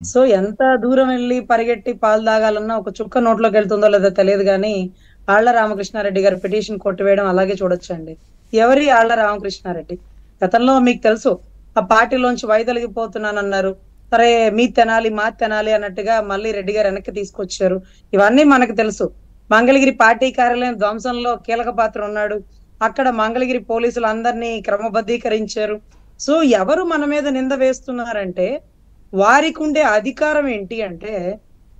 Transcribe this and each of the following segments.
So ఎంత దూరం వెళ్లి పరిగెట్టి పాలు తాగాలన్నా ఒక చుక్క నోట్లోకి వెళ్తుందో లేదో తెలియదు గానీ, ఆళ్ల రామకృష్ణారెడ్డి గారి పిటిషన్ కొట్టివేయడం అలాగే చూడొచ్చండి. ఎవరి ఆళ్ల రామకృష్ణారెడ్డి? గతంలో మీకు తెలుసు. ఆ పార్టీలోంచి వైదొలిగిపోతున్నానన్నారు. సరే మీది తినాలి, మాది తినాలి అన్నట్టుగా మళ్ళీ రెడ్డి గారు వెనక్కి తీసుకొచ్చారు. ఇవన్నీ మనకు తెలుసు. మంగళగిరి పార్టీ కార్యాలయం ధ్వంసంలో కీలక పాత్ర ఉన్నాడు. అక్కడ మంగళగిరి పోలీసులందరినీ క్రమబద్ధీకరించారు. సో ఎవరు మన మీద నింద వేస్తున్నారంటే వారికుండే అధికారం ఏంటి అంటే,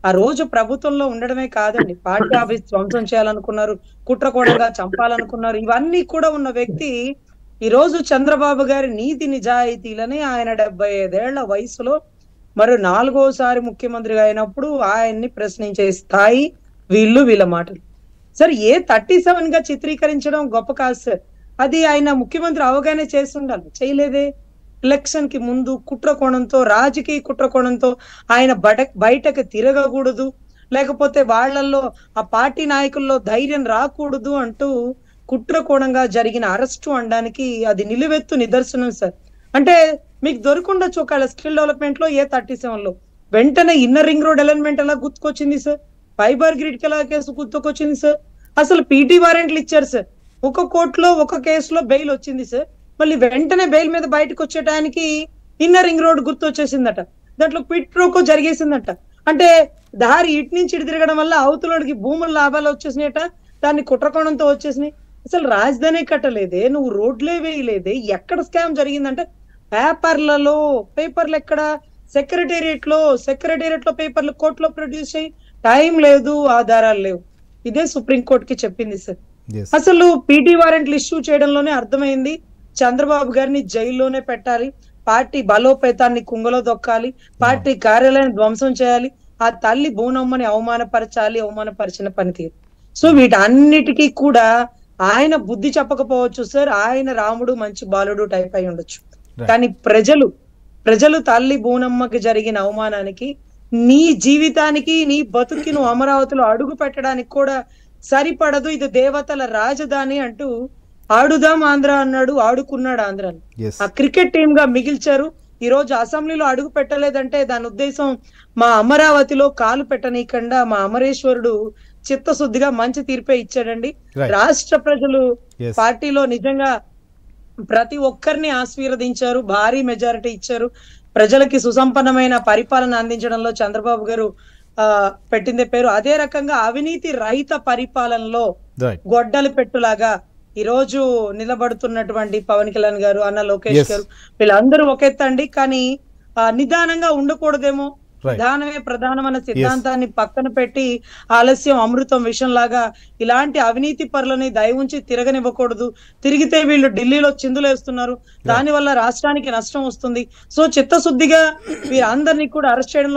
ఆ రోజు ప్రభుత్వంలో ఉండడమే కాదండి. పార్టీ ఆఫీస్ ధ్వంసం చేయాలనుకున్నారు. కుట్రకోణంగా చంపాలనుకున్నారు. ఇవన్నీ కూడా ఉన్న వ్యక్తి, ఈరోజు చంద్రబాబు గారి నీతి నిజాయితీలని ఆయన 75 ఏళ్ల వయసులో మరి నాలుగోసారి ముఖ్యమంత్రిగా అయినప్పుడు ఆయన్ని ప్రశ్నించే స్థాయి వీళ్ళ మాటలు. సరే ఏ 37గా చిత్రీకరించడం గొప్ప కాదు సార్. అది ఆయన ముఖ్యమంత్రి అవగానే చేసుండాలి. చేయలేదే. ఎలక్షన్ కి ముందు కుట్ర కోణంతో, రాజకీయ కుట్ర కోణంతో ఆయన బయటకు తిరగకూడదు. లేకపోతే వాళ్ళల్లో ఆ పార్టీ నాయకుల్లో ధైర్యం రాకూడదు అంటూ కుట్ర కోణంగా జరిగిన అరెస్టు అనడానికి అది నిలువెత్తు నిదర్శనం సార్. అంటే మీకు దొరకుండొచ్చు ఒకవేళ స్కిల్ డెవలప్‌మెంట్ లో ఏ37లో. వెంటనే ఇన్నర్ రింగ్ రోడ్ ఎలిమెంట్ ఎలా గుర్తుకొచ్చింది సార్? ఫైబర్ గ్రిడ్ కి ఎలా కేసు గుర్తుకొచ్చింది సార్? అసలు పీటీ వారెంట్లు ఇచ్చారు సార్. ఒక కోర్టులో ఒక కేసులో బెయిల్ వచ్చింది సార్. మళ్ళీ వెంటనే బెయిల్ మీద బయటకు వచ్చే టయానికి ఇన్నర్ రింగ్ రోడ్ గుర్తొచ్చేసిందట. దాంట్లో క్విడ్ ప్రోకో జరిగేసిందట. అంటే దారి ఇటు నుంచి ఇటు తిరగడం వల్ల అవతలోడికి భూముల లాభాలు వచ్చేసినాయట. దాన్ని కుట్రకోణంతో వచ్చేసినాయి. అసలు రాజధాని కట్టలేదే, నువ్వు రోడ్లే వేయలేదే, ఎక్కడ స్కామ్ జరిగిందంటే పేపర్లు ఎక్కడ? సెక్రటేరియట్ లో పేపర్లు కోర్టులో ప్రొడ్యూస్ చేయి. టైం లేదు, ఆధారాలు లేవు. ఇదే సుప్రీం కోర్టుకి చెప్పింది సార్. Yes. అసలు పీటీ వారెంట్లు ఇష్యూ చేయడంలోనే అర్థమైంది చంద్రబాబు గారిని జైల్లోనే పెట్టాలి, పార్టీ బలోపేతాన్ని కుంగలో దొక్కాలి, పార్టీ కార్యాలయాన్ని ధ్వంసం చేయాలి, ఆ తల్లి బూనమ్మని అవమానపరిచిన పనితీరు. సో వీటన్నిటికీ కూడా ఆయన బుద్ధి చెప్పకపోవచ్చు సార్. ఆయన రాముడు మంచి బాలుడు టైప్ అయి ఉండొచ్చు. Right. కానీ ప్రజలు తల్లి బూనమ్మకి జరిగిన అవమానానికి, నీ జీవితానికి, నీ బతుకి నువ్వు అమరావతిలో అడుగు పెట్టడానికి కూడా సరిపడదు, ఇది దేవతల రాజధాని అంటూ ఆడుదాం ఆంధ్ర అన్నాడు, ఆడుకున్నాడు ఆంధ్రని. Yes. ఆ క్రికెట్ టీమ్ గా మిగిల్చారు. ఈ రోజు అసెంబ్లీలో అడుగు పెట్టలేదంటే దాని ఉద్దేశం మా అమరావతిలో కాలు పెట్టనీయకుండా మా అమరేశ్వరుడు చిత్తశుద్ధిగా మంచి తీర్పే ఇచ్చాడండి. Right. రాష్ట్ర ప్రజలు Yes. పార్టీలో నిజంగా ప్రతి ఒక్కరిని ఆశీర్వదించారు, భారీ మెజారిటీ ఇచ్చారు. ప్రజలకి సుసంపన్నమైన పరిపాలన అందించడంలో చంద్రబాబు గారు పెట్టిందే పేరు. అదే రకంగా అవినీతి రహిత పరిపాలనలో Right. గొడ్డలి పెట్టులాగా ఈ రోజు నిలబడుతున్నటువంటి పవన్ కళ్యాణ్ గారు, అన్న లోకేష్ Yes. గారు, వీళ్ళందరూ ఒకెత్తండి. కానీ నిదానంగా ఉండకూడదేమో. Right. నిదానమే ప్రధానం అన్న సిద్ధాంతాన్ని పక్కన పెట్టి ఆలస్యం అమృతం విషయం లాగా ఇలాంటి అవినీతి పరులని దయ ఉంచి తిరగనివ్వకూడదు. తిరిగితే వీళ్ళు ఢిల్లీలో చిందులేస్తున్నారు. దాని వల్ల రాష్ట్రానికి నష్టం వస్తుంది. సో చిత్తశుద్ధిగా వీరందరినీ కూడా అరెస్ట్ చేయడంలో